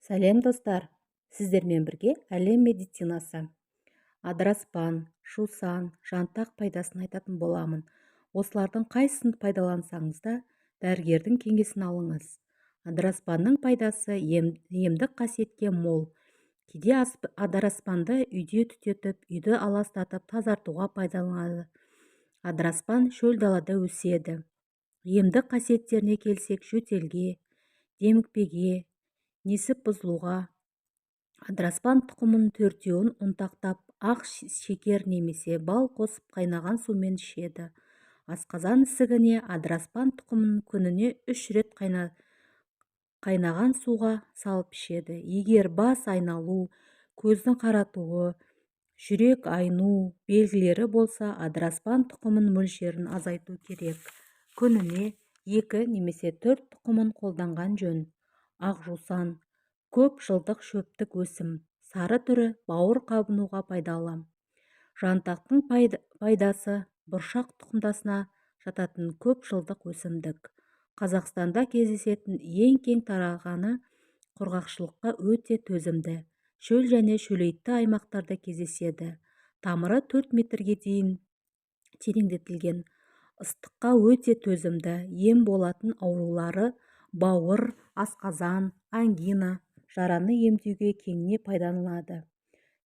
Сәлем достар, сіздермен бірге әлем медицинасы. Адыраспан, жусан, жантақ пайдасын айтатын боламын. Осылардың қайсысын пайдалансаңыз да, дәрігердің кеңесін алыңыз. Адыраспанның пайдасы емдік қасиетке мол. Кейде адыраспанды үйде түтетіп, үйді аластатып тазартуға пайдаланады. Адыраспан шөл далада өседі. Емдік қасиеттеріне келсек, жөтелге, демікпеге, несіп бұзылуға, адыраспан тұқымын төртеуін ұнтақтап, ақ шекер немесе бал қосып қайнаған сумен ішеді. Асқазан ісігіне адыраспан тұқымын күніне 3 рет қайнаған суға салып ішеді. Егер бас айналу, көздің қаратуы, жүрек айну белгілері болса, адыраспан тұқымын мөлшерін азайту керек. Күніне 2 немесе 4 тұқымын қолданған жөн. Ақ жусан көп жылдық шөптік өсім, сары түрі бауыр қабынуға пайдалы. Жантақтың пайдасы бұршақ тұқымдасына жататын көп жылдық өсімдік. Қазақстанда кездесетін ең кең тарағаны құрғақшылыққа өте төзімді. Шөл және шөлейтті аймақтарда кездеседі. Тамыры 4 метрге дейін тереңдетілген. Ыстыққа өте төзімді. Ем болатын аурулары бауыр, асқазан, ангина, жараны емдеуге кеңіне пайдаланылады.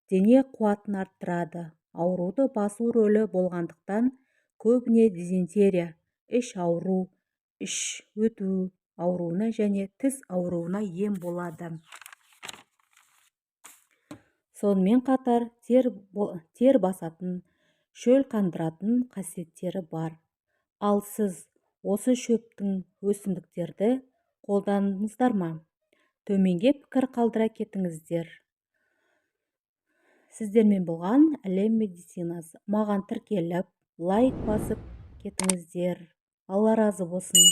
Дене қуатын арттырады. Ауруды басу рөлі болғандықтан көбіне дизентерия, іш ауру, іш өту ауруына және тіс ауруына ем болады. Сонымен қатар тер басатын, шөл қандыратын қасиеттері бар. Ал сіз осы шөптің өсімдіктерді қолдандыңыздар ма? Төменге пікір қалдыра кетіңіздер. Сіздермен болған әлем медицинасы. Маған тіркеліп, лайк басып кетіңіздер. Алла разы болсын.